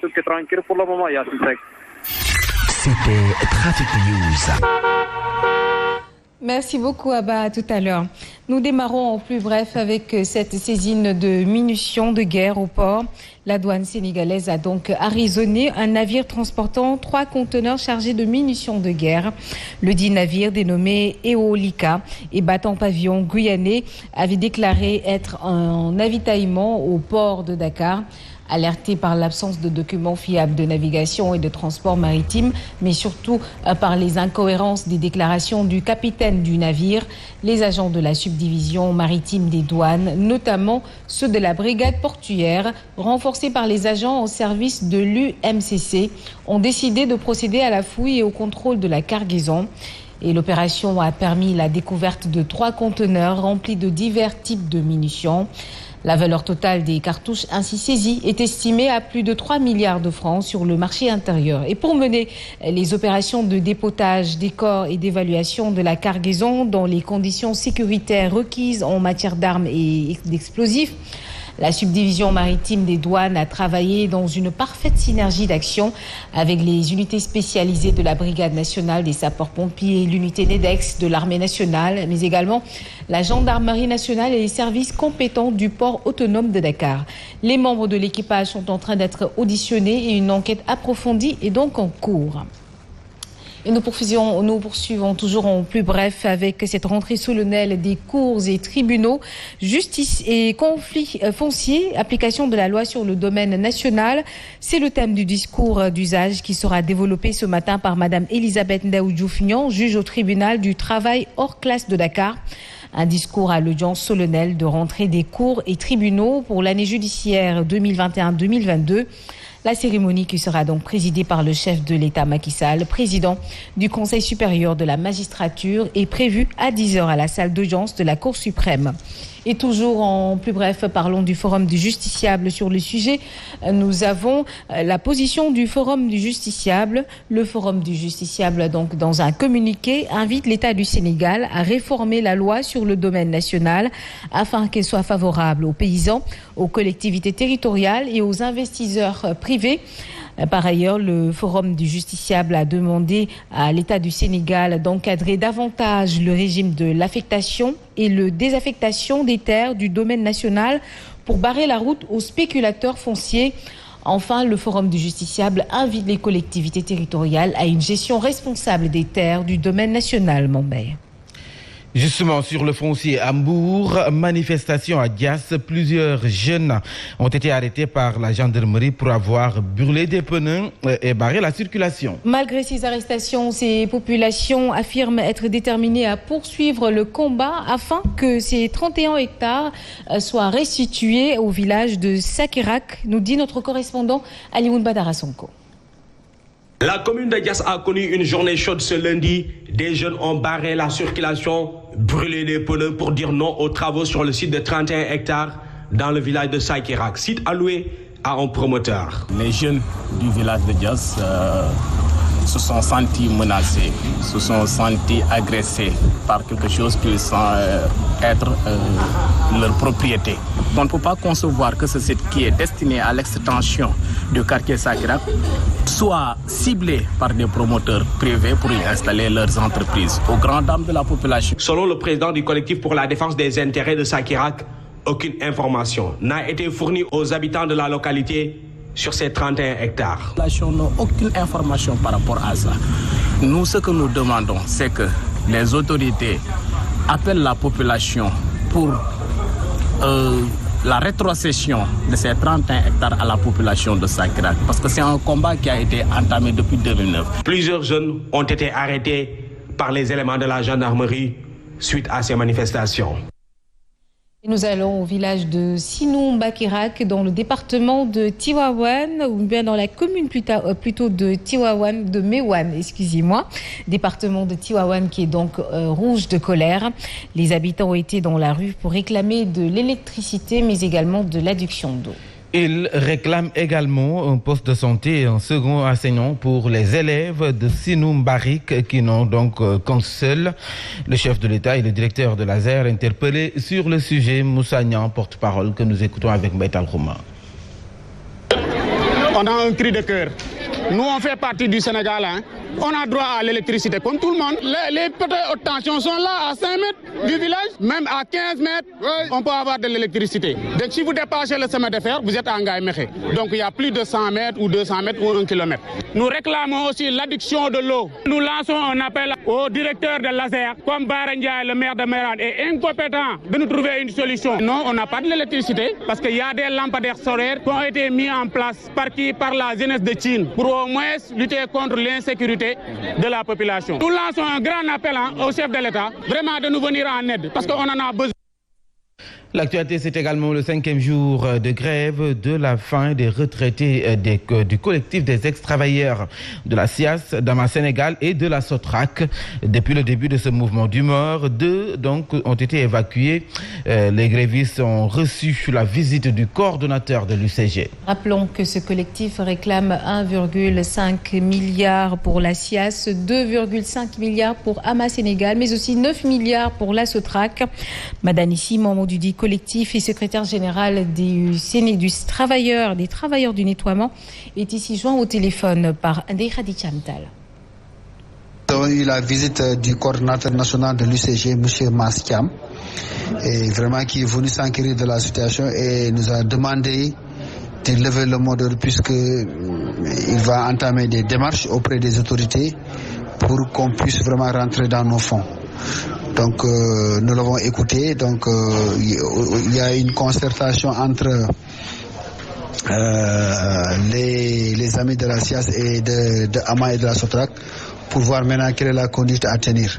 Tout est tranquille pour le moment, Yassine Seck. C'était Trafic News. Merci beaucoup Abba, à tout à l'heure. Nous démarrons en plus bref avec cette saisine de munitions de guerre au port. La douane sénégalaise a donc arraisonné un navire transportant 3 conteneurs chargés de munitions de guerre. Le dit navire, dénommé Eolika et battant pavillon guyanais, avait déclaré être en avitaillement au port de Dakar. Alerté par l'absence de documents fiables de navigation et de transport maritime, mais surtout par les incohérences des déclarations du capitaine du navire, les agents de la subdivision maritime des douanes, notamment ceux de la brigade portuaire, renforcés par les agents au service de l'UMCC, ont décidé de procéder à la fouille et au contrôle de la cargaison. Et l'opération a permis la découverte de 3 conteneurs remplis de divers types de munitions. La valeur totale des cartouches ainsi saisies est estimée à plus de 3 milliards de francs sur le marché intérieur. Et pour mener les opérations de dépotage des corps et d'évaluation de la cargaison dans les conditions sécuritaires requises en matière d'armes et d'explosifs, la subdivision maritime des douanes a travaillé dans une parfaite synergie d'action avec les unités spécialisées de la Brigade nationale des sapeurs-pompiers, l'unité NEDEX de l'armée nationale, mais également la gendarmerie nationale et les services compétents du port autonome de Dakar. Les membres de l'équipage sont en train d'être auditionnés et une enquête approfondie est donc en cours. Et nous poursuivons toujours en plus bref avec cette rentrée solennelle des cours et tribunaux, justice et conflits fonciers, application de la loi sur le domaine national. C'est le thème du discours d'usage qui sera développé ce matin par Madame Elisabeth Ndaoudjoufnian, juge au tribunal du travail hors classe de Dakar. Un discours à l'audience solennelle de rentrée des cours et tribunaux pour l'année judiciaire 2021-2022. La cérémonie qui sera donc présidée par le chef de l'État Macky Sall, président du Conseil supérieur de la magistrature, est prévue à 10h à la salle d'audience de la Cour suprême. Et toujours en plus bref, parlons du Forum du justiciable sur le sujet. Nous avons la position du Forum du justiciable. Le Forum du justiciable, donc, dans un communiqué, invite l'État du Sénégal à réformer la loi sur le domaine national afin qu'elle soit favorable aux paysans, aux collectivités territoriales et aux investisseurs privés. Par ailleurs, le Forum du justiciable a demandé à l'État du Sénégal d'encadrer davantage le régime de l'affectation et le désaffectation des terres du domaine national pour barrer la route aux spéculateurs fonciers. Enfin, le Forum du justiciable invite les collectivités territoriales à une gestion responsable des terres du domaine national, Mombay. Justement, sur le foncier à Mbour, manifestation à Dias, plusieurs jeunes ont été arrêtés par la gendarmerie pour avoir brûlé des pneus et barré la circulation. Malgré ces arrestations, ces populations affirment être déterminées à poursuivre le combat afin que ces 31 hectares soient restitués au village de Sakirak, nous dit notre correspondant Alioune Badara Sonko. La commune de Dias a connu une journée chaude ce lundi. Des jeunes ont barré la circulation, brûlé des pneus pour dire non aux travaux sur le site de 31 hectares dans le village de Sakirak, site alloué à un promoteur. Les jeunes du village de Dias se sont sentis menacés, se sont sentis agressés par quelque chose qui semble être leur propriété. On ne peut pas concevoir que ce site qui est destiné à l'extension du quartier Sakirak soit ciblé par des promoteurs privés pour y installer leurs entreprises, aux grandes dames de la population. Selon le président du collectif pour la défense des intérêts de Sakirak, aucune information n'a été fournie aux habitants de la localité sur ces 31 hectares. La population n'a aucune information par rapport à ça. Nous, ce que nous demandons, c'est que les autorités appellent la population pour la rétrocession de ces 31 hectares à la population de Sakirak, parce que c'est un combat qui a été entamé depuis 2009. Plusieurs jeunes ont été arrêtés par les éléments de la gendarmerie suite à ces manifestations. Et nous allons au village de Sinou-Bakirak, dans le département de Tivaouane, ou bien dans la commune plutôt de Tivaouane, de Meouane, excusez-moi, département de Tivaouane qui est donc rouge de colère. Les habitants ont été dans la rue pour réclamer de l'électricité, mais également de l'adduction d'eau. Il réclame également un poste de santé et un second enseignant pour les élèves de Sinou-Barik qui n'ont donc qu'un seul. Le chef de l'État et le directeur de l'ASER interpellés sur le sujet. Moussa Niang, porte-parole, que nous écoutons avec Mbaital Rouma. On a un cri de cœur. Nous, on fait partie du Sénégal. On a droit à l'électricité comme tout le monde. Les poteaux haute tension sont là à 5 mètres du village. Même à 15 mètres, on peut avoir de l'électricité. Donc si vous dépassez le chemin de fer, vous êtes en Gaïméché. Donc il y a plus de 100 mètres ou 200 mètres ou 1 kilomètre. Nous réclamons aussi l'adduction de l'eau. Nous lançons un appel au directeur de l'ASER, comme Barandia, le maire de Mérane, est incompétent de nous trouver une solution. Non, on n'a pas de l'électricité parce qu'il y a des lampadaires solaires qui ont été mis en place par la jeunesse de Chine pour au moins lutter contre l'insécurité de la population. Nous lançons un grand appel au chef de l'État, vraiment de nous venir en aide, parce qu'on en a besoin. L'actualité, c'est également le 5e jour de grève de la faim des retraités du collectif des ex-travailleurs de la SIAS, d'Ama Sénégal et de la SOTRAC. Depuis le début de ce mouvement d'humeur, 2 donc ont été évacués. Les grévistes ont reçu la visite du coordonnateur de l'UCG. Rappelons que ce collectif réclame 1,5 milliard pour la SIAS, 2,5 milliards pour Ama Sénégal, mais aussi 9 milliards pour la SOTRAC. Madanissi, membre du dit collectif et secrétaire général des travailleurs du nettoiement, est ici joint au téléphone par Ndeye Khady Chamtal. Nous avons eu la visite du coordinateur national de l'UCG, M. Maskiam, et vraiment qui est venu s'enquérir de la situation et nous a demandé de lever le mot d'ordre puisqu'il va entamer des démarches auprès des autorités pour qu'on puisse vraiment rentrer dans nos fonds. Donc nous l'avons écouté, donc il y a une concertation entre les amis de la SIAS et de Ama et de la SOTRAC pour voir maintenant quelle est la conduite à tenir.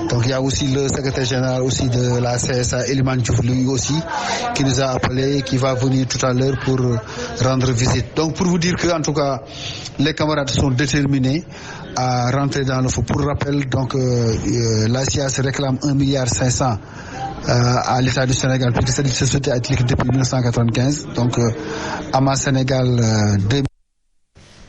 Donc il y a aussi le secrétaire général aussi de la CSA, Eliman Diouf, lui aussi, qui nous a appelé, qui va venir tout à l'heure pour rendre visite. Donc pour vous dire que en tout cas, les camarades sont déterminés à rentrer dans le feu. Pour rappel, donc la SIAS réclame 1,5 milliard à l'État du Sénégal, puisque cette société a été depuis 1995. Donc Ama Sénégal 2000.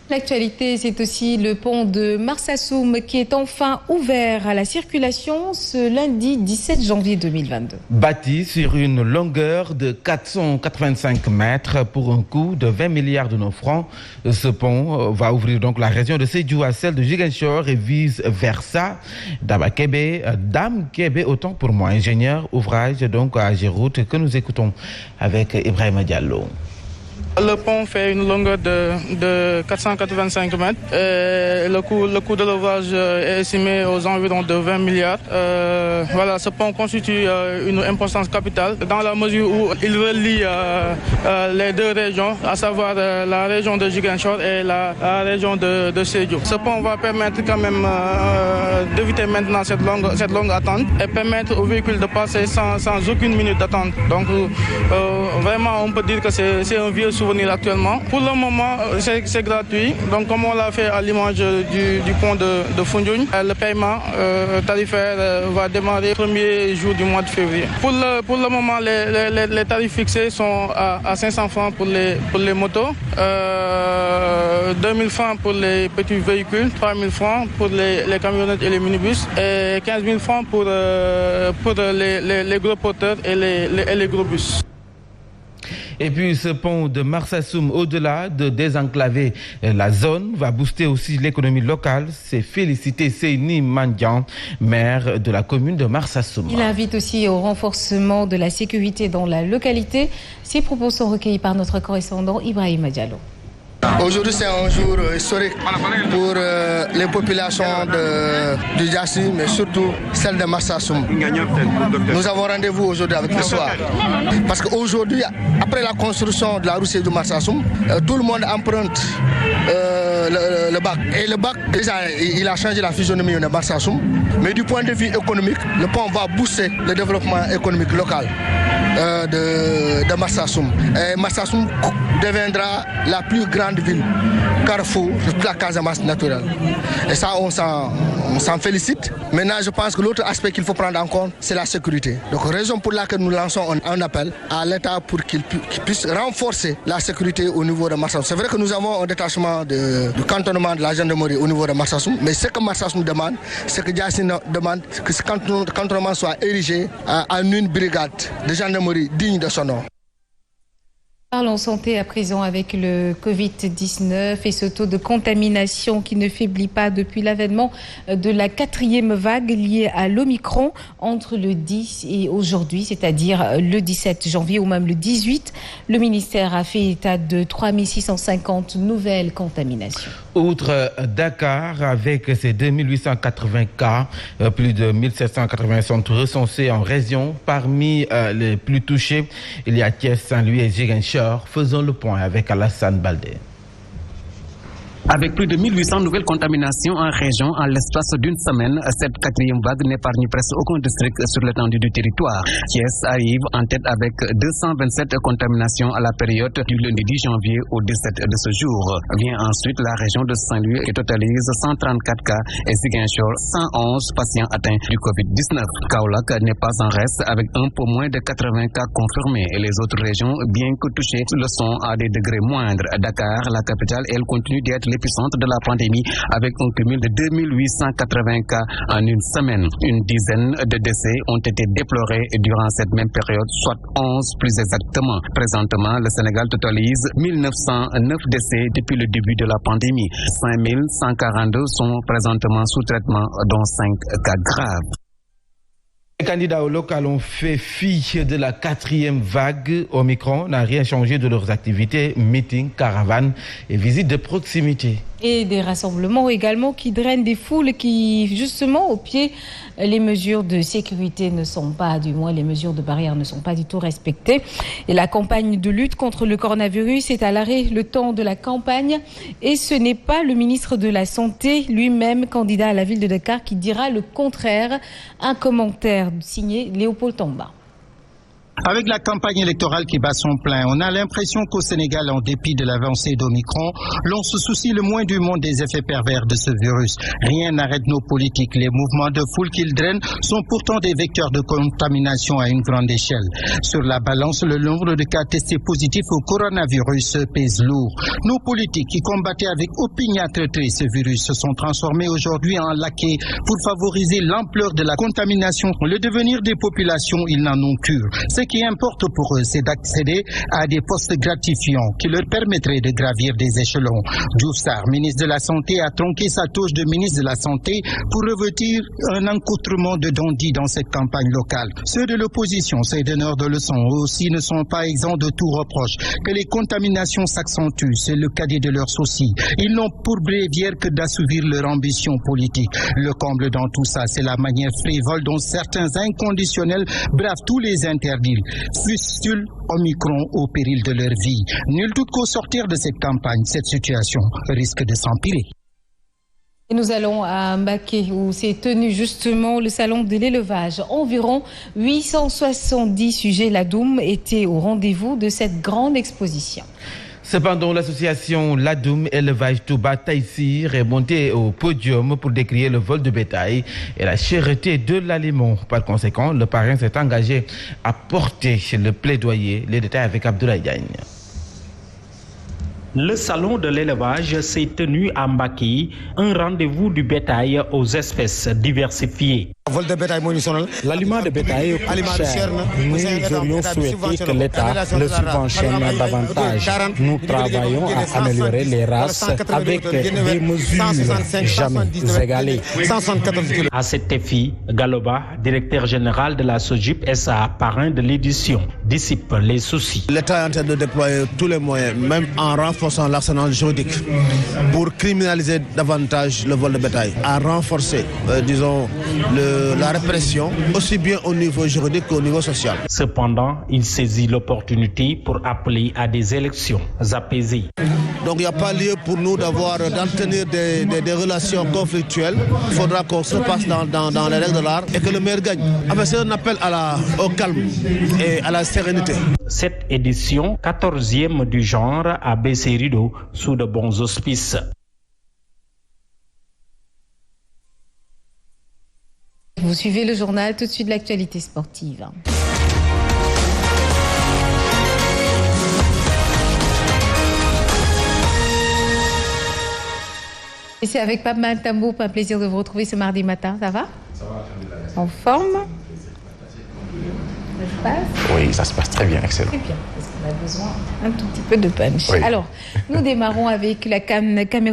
L'actualité, c'est aussi le pont de Marsassoum qui est enfin ouvert à la circulation ce lundi 17 janvier 2022. Bâti sur une longueur de 485 mètres pour un coût de 20 milliards de nos francs, ce pont va ouvrir donc la région de Sédhiou à celle de Ziguinchor et vice versa. Dame Kébé, autant pour moi, ingénieur ouvrage donc à Géroute, que nous écoutons avec Ibrahima Diallo. Le pont fait une longueur de 485 mètres. Le coût de l'ouvrage est estimé aux environs de 20 milliards. Voilà, ce pont constitue une importance capitale dans la mesure où il relie les deux régions, à savoir la région de Ziguinchor et la région de Sédhiou. Ce pont va permettre quand même d'éviter maintenant cette longue attente et permettre aux véhicules de passer sans aucune minute d'attente. Donc vraiment, on peut dire que c'est un vieux souvenir actuellement. Pour le moment, c'est gratuit. Donc, comme on l'a fait à l'image du pont de Foundiougne, le paiement tarifaire va démarrer le premier jour du mois de février. Pour le moment, les tarifs fixés sont à 500 francs pour les motos, 2000 francs pour les petits véhicules, 3000 francs pour les camionnettes et les minibus et 15 000 francs pour les gros porteurs et les gros bus. Et puis ce pont de Marsassoum, au-delà de désenclaver la zone, va booster aussi l'économie locale. C'est félicité Seyni Mandian, maire de la commune de Marsassoum. Il invite aussi au renforcement de la sécurité dans la localité. Ces propos sont recueillis par notre correspondant Ibrahima Diallo. Aujourd'hui, c'est un jour historique pour les populations du Diassi, mais surtout celles de Marsassoum. Nous avons rendez-vous aujourd'hui avec l'histoire. Parce qu'aujourd'hui, après la construction de la rue de Marsassoum, tout le monde emprunte le bac. Et le bac, déjà, il a changé la physionomie de Marsassoum. Mais du point de vue économique, le pont va booster le développement économique local de Marsassoum. Et Marsassoum deviendra la plus grande ville, carrefour de toute la Casamance naturelle. Et ça, on s'en félicite. Maintenant, je pense que l'autre aspect qu'il faut prendre en compte, c'est la sécurité. Donc, raison pour laquelle nous lançons un appel à l'État pour qu'il puisse renforcer la sécurité au niveau de Marsassoum. C'est vrai que nous avons un détachement du cantonnement de la gendarmerie au niveau de Marsassoum, mais ce que Marsassoum demande, c'est que Diassi demande que ce cantonnement soit érigé en une brigade de gendarmerie digne de son nom. Parlons santé à présent avec le Covid-19 et ce taux de contamination qui ne faiblit pas depuis l'avènement de la 4e vague liée à l'Omicron entre le 10 et aujourd'hui, c'est-à-dire le 17 janvier ou même le 18. Le ministère a fait état de 3650 nouvelles contaminations. Outre Dakar, avec ses 2880 cas, plus de 1780 sont recensés en région. Parmi les plus touchés, il y a Thiès, Saint-Louis et Ziguinchor. Faisons le point avec Alassane Baldé. Avec plus de 1800 nouvelles contaminations en région en l'espace d'une semaine, cette 4e vague n'épargne presque aucun district sur l'étendue du territoire. Thiès arrive en tête avec 227 contaminations à la période du lundi 10 janvier au 17 de ce jour. Vient ensuite la région de Saint-Louis qui totalise 134 cas et Ziguinchor 111 patients atteints du Covid-19. Kaolack n'est pas en reste avec un peu moins de 80 cas confirmés et les autres régions, bien que touchées, le sont à des degrés moindres. Dakar, la capitale, elle continue d'être l'épicentre de la pandémie avec un cumul de 2880 cas en une semaine. Une dizaine de décès ont été déplorés durant cette même période, soit 11 plus exactement. Présentement, le Sénégal totalise 1909 décès depuis le début de la pandémie. 5142 sont présentement sous traitement, dont 5 cas graves. Les candidats au local ont fait fi de la 4e vague. Omicron n'a rien changé de leurs activités, meetings, caravanes et visites de proximité. Et des rassemblements également qui drainent des foules qui, justement, au pied, les mesures de sécurité ne sont pas, du moins les mesures de barrière ne sont pas du tout respectées. Et la campagne de lutte contre le coronavirus est à l'arrêt le temps de la campagne. Et ce n'est pas le ministre de la Santé, lui-même candidat à la ville de Dakar, qui dira le contraire. Un commentaire signé Léopold Tamba. Avec la campagne électorale qui bat son plein, on a l'impression qu'au Sénégal, en dépit de l'avancée d'Omicron, l'on se soucie le moins du monde des effets pervers de ce virus. Rien n'arrête nos politiques. Les mouvements de foule qu'ils drainent sont pourtant des vecteurs de contamination à une grande échelle. Sur la balance, le nombre de cas testés positifs au coronavirus pèse lourd. Nos politiques qui combattaient avec opiniâtreté ce virus se sont transformés aujourd'hui en laquais pour favoriser l'ampleur de la contamination. Le devenir des populations, ils n'en ont cure. Ce qui importe pour eux, c'est d'accéder à des postes gratifiants qui leur permettraient de gravir des échelons. Diouf Sarr, ministre de la Santé, a tronqué sa touche de ministre de la Santé pour revêtir un encoutrement de dandy dans cette campagne locale. Ceux de l'opposition, ces donneurs de leçons aussi, ne sont pas exempts de tout reproche. Que les contaminations s'accentuent, c'est le cadet de leurs soucis. Ils n'ont pour bréviaire que d'assouvir leur ambition politique. Le comble dans tout ça, c'est la manière frivole dont certains inconditionnels bravent tous les interdits. Fustule Omicron au péril de leur vie. Nul doute qu'au sortir de cette campagne, cette situation risque de s'empirer. Et nous allons à Mbaké où s'est tenu justement le salon de l'élevage. Environ 870 sujets Ladoum étaient au rendez-vous de cette grande exposition. Cependant, l'association Ladoum Élevage Touba Taïsir est montée au podium pour décrier le vol de bétail et la cherté de l'aliment. Par conséquent, le parrain s'est engagé à porter le plaidoyer. Les détails avec Abdoulaye Diagne. Le salon de l'élevage s'est tenu à Mbaké, un rendez-vous du bétail aux espèces diversifiées. L'aliment de bétail coûte cher. Nous aurions souhaité que l'État le subventionne davantage. Nous travaillons à améliorer les races avec des mesures jamais égalées. À cet effet, Galoba, directeur général de la SOGIP SA, parrain de l'édition, dissipe les soucis. L'État est en train de déployer tous les moyens, même en renforçant l'arsenal juridique, pour criminaliser davantage le vol de bétail, à renforcer, la répression, aussi bien au niveau juridique qu'au niveau social. Cependant, il saisit l'opportunité pour appeler à des élections apaisées. Donc il n'y a pas lieu pour nous d'entretenir des relations conflictuelles. Il faudra qu'on se passe dans les règles de l'art et que le maire gagne. C'est un appel au calme et à la sérénité. Cette édition, 14e du genre, a baissé rideau sous de bons auspices. Vous suivez le journal, tout de suite l'actualité sportive. Et c'est avec Pape Matambo, un plaisir de vous retrouver ce mardi matin. Ça va? Ça va, en forme? Ça se passe? Oui, ça se passe très bien, excellent. Très bien. On a besoin un tout petit peu de punch. Oui. Alors, nous démarrons avec la Caméroun.